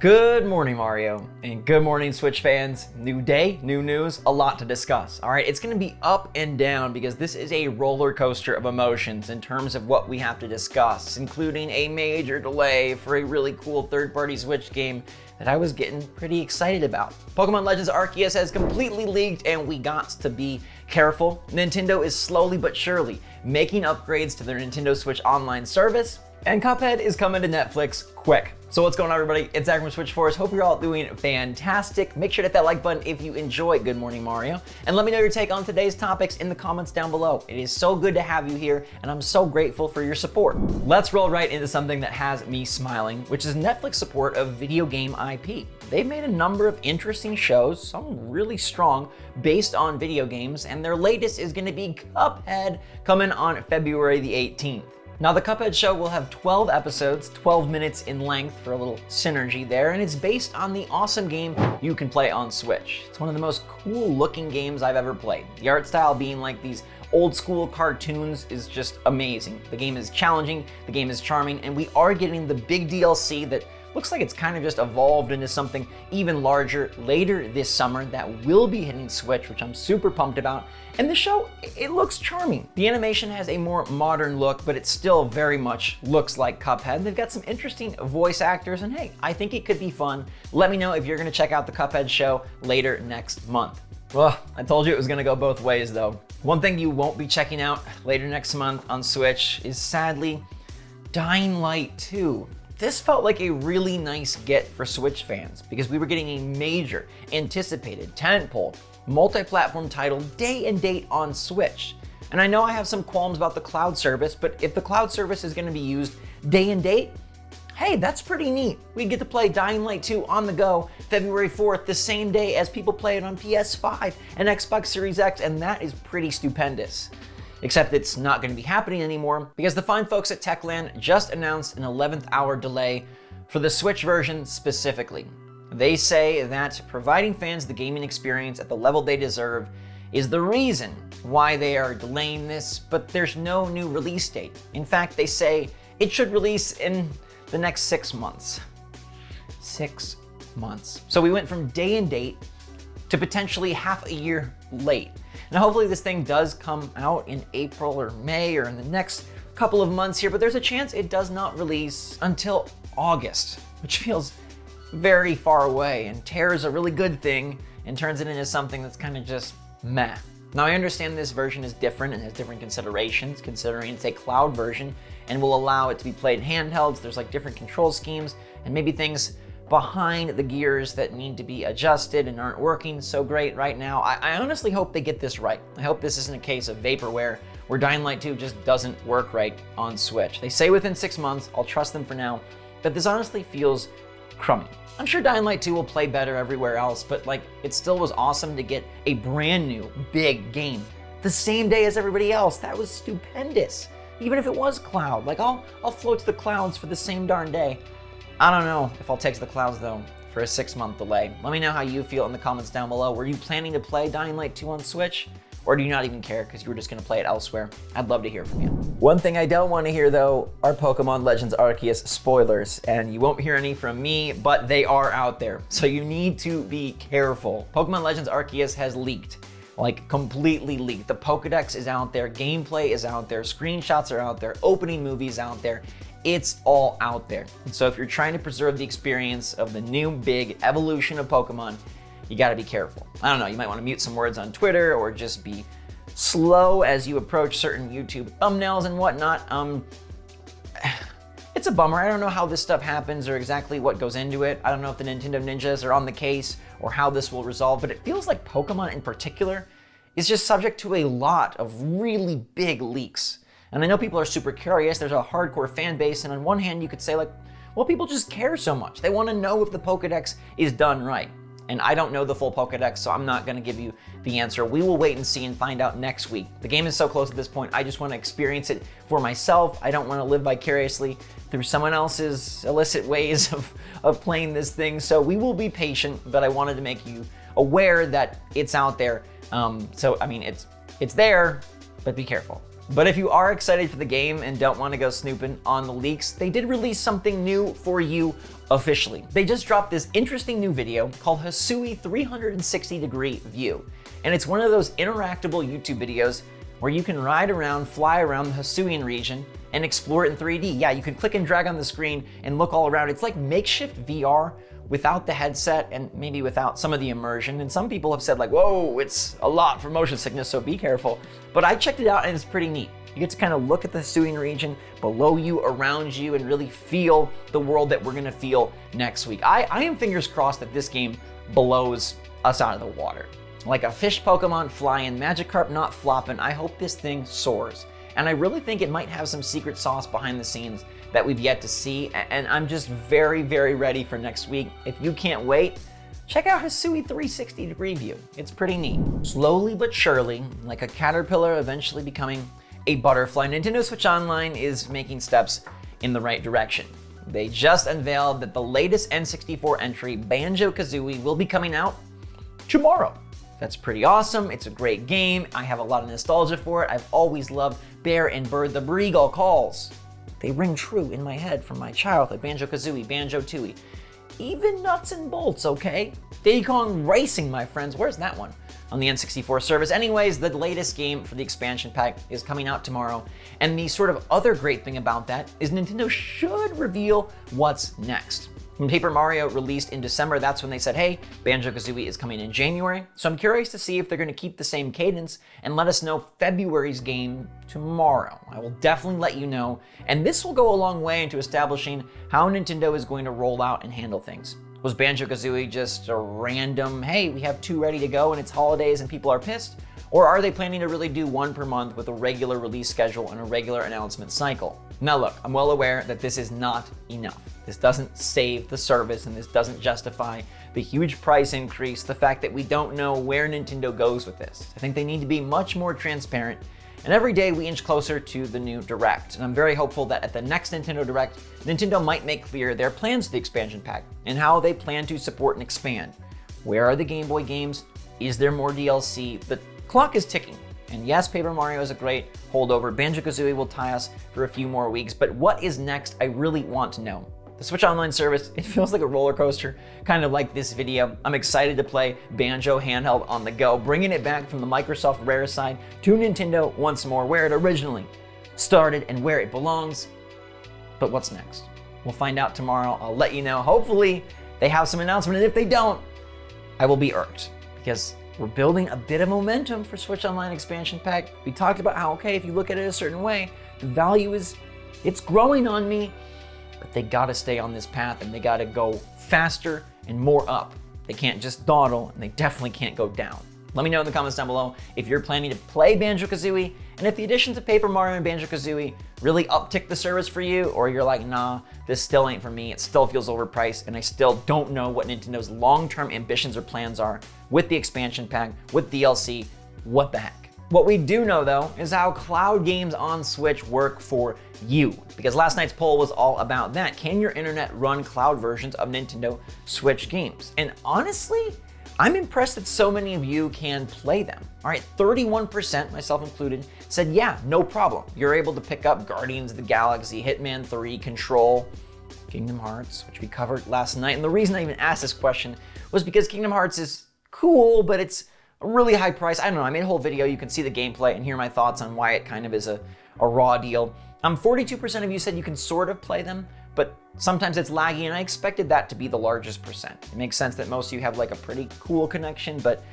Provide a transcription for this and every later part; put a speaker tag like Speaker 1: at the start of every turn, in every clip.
Speaker 1: Good morning, Mario, and good morning, Switch fans. New day, new news, a lot to discuss. All right, it's gonna be up and down because this is a roller coaster of emotions in terms of what we have to discuss, including a major delay for a really cool third-party Switch game that I was getting pretty excited about. Pokemon Legends Arceus has completely leaked and we got to be careful. Nintendo is slowly but surely making upgrades to their Nintendo Switch Online service, and Cuphead is coming to Netflix quick. So what's going on, everybody? It's Zach from SwitchForce. Hope you're all doing fantastic. Make sure to hit that like button if you enjoy Good Morning Mario. And let me know your take on today's topics in the comments down below. It is so good to have you here, and I'm so grateful for your support. Let's roll right into something that has me smiling, which is Netflix support of video game IP. They've made a number of interesting shows, some really strong, based on video games, and their latest is gonna be Cuphead, coming on February the 18th. Now, the Cuphead show will have 12 episodes, 12 minutes in length for a little synergy there, and it's based on the awesome game you can play on Switch. It's one of the most cool looking games I've ever played. The art style being like these old school cartoons is just amazing. The game is challenging, the game is charming, and we are getting the big DLC that looks like it's kind of just evolved into something even larger later this summer that will be hitting Switch, which I'm super pumped about. And the show, it looks charming. The animation has a more modern look, but it still very much looks like Cuphead. They've got some interesting voice actors, and hey, I think it could be fun. Let me know if you're gonna check out the Cuphead show later next month. Well, I told you it was gonna go both ways though. One thing you won't be checking out later next month on Switch is sadly Dying Light 2. This felt like a really nice get for Switch fans because we were getting a major, anticipated, tentpole, multi-platform title day and date on Switch. And I know I have some qualms about the cloud service, but if the cloud service is gonna be used day and date, hey, that's pretty neat. We get to play Dying Light 2 on the go February 4th, the same day as people play it on PS5 and Xbox Series X, and that is pretty stupendous. Except it's not going to be happening anymore because the fine folks at Techland just announced an 11th hour delay for the Switch version specifically. They say that providing fans the gaming experience at the level they deserve is the reason why they are delaying this, but there's no new release date. In fact, they say it should release in the next 6 months. 6 months. So we went from day and date to potentially half a year late. Now, hopefully this thing does come out in April or May or in the next couple of months here, but there's a chance it does not release until August, which feels very far away and tears a really good thing and turns it into something that's kind of just meh. Now, I understand this version is different and has different considerations, considering it's a cloud version and will allow it to be played in handhelds. There's like different control schemes and maybe things behind the gears that need to be adjusted and aren't working so great right now. I honestly hope they get this right. I hope this isn't a case of vaporware where Dying Light 2 just doesn't work right on Switch. They say within 6 months, I'll trust them for now, but this honestly feels crummy. I'm sure Dying Light 2 will play better everywhere else, but like, it still was awesome to get a brand new, big game the same day as everybody else. That was stupendous. Even if it was cloud, like I'll float to the clouds for the same darn day. I don't know if I'll take to the clouds though for a 6-month delay. Let me know how you feel in the comments down below. Were you planning to play Dying Light 2 on Switch? Or do you not even care because you were just gonna play it elsewhere? I'd love to hear from you. One thing I don't want to hear though are Pokemon Legends Arceus spoilers, and you won't hear any from me, but they are out there. So you need to be careful. Pokemon Legends Arceus has leaked, like completely leaked. The Pokedex is out there, gameplay is out there, screenshots are out there, opening movies out there. It's all out there. And so if you're trying to preserve the experience of the new big evolution of Pokemon, you gotta be careful. I don't know, you might wanna mute some words on Twitter or just be slow as you approach certain YouTube thumbnails and whatnot. It's a bummer. I don't know how this stuff happens or exactly what goes into it. I don't know if the Nintendo Ninjas are on the case or how this will resolve, but it feels like Pokemon in particular is just subject to a lot of really big leaks. And I know people are super curious. There's a hardcore fan base, and on one hand, you could say like, well, people just care so much. They want to know if the Pokedex is done right. And I don't know the full Pokedex, so I'm not gonna give you the answer. We will wait and see and find out next week. The game is so close at this point, I just wanna experience it for myself. I don't wanna live vicariously through someone else's illicit ways of playing this thing. So we will be patient, but I wanted to make you aware that it's out there. So I mean, it's there, but be careful. But if you are excited for the game and don't want to go snooping on the leaks, they did release something new for you officially. They just dropped this interesting new video called Kasooie 360-degree view. And it's one of those interactable YouTube videos where you can ride around, fly around the Kasooian region and explore it in 3D. Yeah, you can click and drag on the screen and look all around. It's like makeshift VR without the headset and maybe without some of the immersion. And some people have said like, whoa, it's a lot for motion sickness, so be careful. But I checked it out and it's pretty neat. You get to kind of look at the Kasooian region below you, around you, and really feel the world that we're gonna feel next week. I am fingers crossed that this game blows us out of the water. Like a fish Pokemon flying, Magikarp not flopping, I hope this thing soars. And I really think it might have some secret sauce behind the scenes that we've yet to see, and I'm just very, very ready for next week. If you can't wait, check out Kasooie 360-degree view. It's pretty neat. Slowly but surely, like a caterpillar eventually becoming a butterfly, Nintendo Switch Online is making steps in the right direction. They just unveiled that the latest N64 entry, BanjoKazooie, will be coming out tomorrow. That's pretty awesome. It's a great game. I have a lot of nostalgia for it. I've always loved Bear and Bird the Breagle calls. They ring true in my head from my childhood. BanjoKazooie, BanjoTooie, even Nuts and Bolts, okay? Diddy Kong Racing, my friends. Where's that one? On the N64 service. Anyways, the latest game for the expansion pack is coming out tomorrow. And the sort of other great thing about that is Nintendo should reveal what's next. When Paper Mario released in December, that's when they said, hey, BanjoKazooie is coming in January. So I'm curious to see if they're gonna keep the same cadence and let us know February's game tomorrow. I will definitely let you know. And this will go a long way into establishing how Nintendo is going to roll out and handle things. Was BanjoKazooie just a random, hey, we have 2 ready to go and it's holidays and people are pissed? Or are they planning to really do 1 per month with a regular release schedule and a regular announcement cycle? Now look, I'm well aware that this is not enough. This doesn't save the service and this doesn't justify the huge price increase, the fact that we don't know where Nintendo goes with this. I think they need to be much more transparent, and every day we inch closer to the new Direct. And I'm very hopeful that at the next Nintendo Direct, Nintendo might make clear their plans for the expansion pack and how they plan to support and expand. Where are the Game Boy games? Is there more DLC? The clock is ticking. And yes, Paper Mario is a great holdover. BanjoKazooie will tie us for a few more weeks, but what is next? I really want to know. The Switch Online service, it feels like a roller coaster, kind of like this video. I'm excited to play Banjo handheld on the go, bringing it back from the Microsoft Rare side to Nintendo once more, where it originally started and where it belongs. But what's next? We'll find out tomorrow. I'll let you know. Hopefully they have some announcement, and if they don't, I will be irked, because we're building a bit of momentum for Switch Online expansion pack. We talked about how, okay, if you look at it a certain way, the value it's growing on me, but they gotta stay on this path and they gotta go faster and more up. They can't just dawdle, and they definitely can't go down. Let me know in the comments down below if you're planning to play BanjoKazooie, and if the additions of Paper Mario and BanjoKazooie really uptick the service for you, or you're like, nah, this still ain't for me, it still feels overpriced, and I still don't know what Nintendo's long-term ambitions or plans are with the expansion pack, with DLC, what the heck. What we do know though is how cloud games on Switch work for you, because last night's poll was all about that. Can your internet run cloud versions of Nintendo Switch games? And honestly, I'm impressed that so many of you can play them. All right, 31%, myself included, said yeah, no problem. You're able to pick up Guardians of the Galaxy, Hitman 3, Control, Kingdom Hearts, which we covered last night. And the reason I even asked this question was because Kingdom Hearts is cool, but it's a really high price. I don't know, I made a whole video. You can see the gameplay and hear my thoughts on why it kind of is a raw deal. 42% of you said you can sort of play them, but sometimes it's laggy, and I expected that to be the largest percent. It makes sense that most of you have like a pretty cool connection, but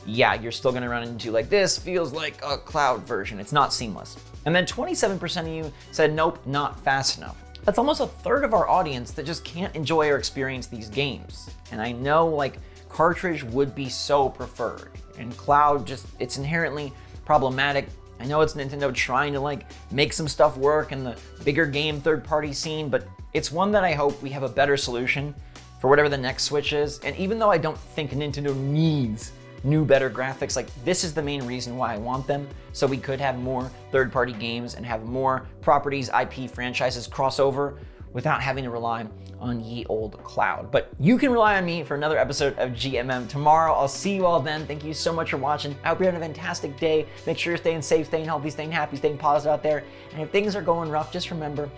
Speaker 1: yeah, you're still gonna run into like, this feels like a cloud version. It's not seamless. And then 27% of you said, nope, not fast enough. That's almost a third of our audience that just can't enjoy or experience these games. And I know like cartridge would be so preferred, and cloud just, it's inherently problematic. I know it's Nintendo trying to like make some stuff work in the bigger game third-party scene, but it's one that I hope we have a better solution for whatever the next Switch is. And even though I don't think Nintendo needs new, better graphics, like this is the main reason why I want them, so we could have more third-party games and have more properties, IP franchises crossover without having to rely on ye old cloud. But you can rely on me for another episode of GMM tomorrow. I'll see you all then. Thank you so much for watching. I hope you're having a fantastic day. Make sure you're staying safe, staying healthy, staying happy, staying positive out there. And if things are going rough, just remember,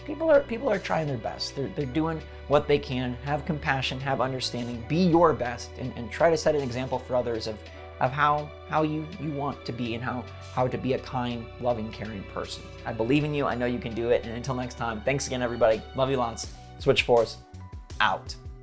Speaker 1: people are trying their best. They're doing what they can. Have compassion, have understanding, be your best, and try to set an example for others of how you want to be and how to be a kind, loving, caring person. I believe in you. I know you can do it. And until next time, thanks again, everybody. Love you lots. SwitchForce out.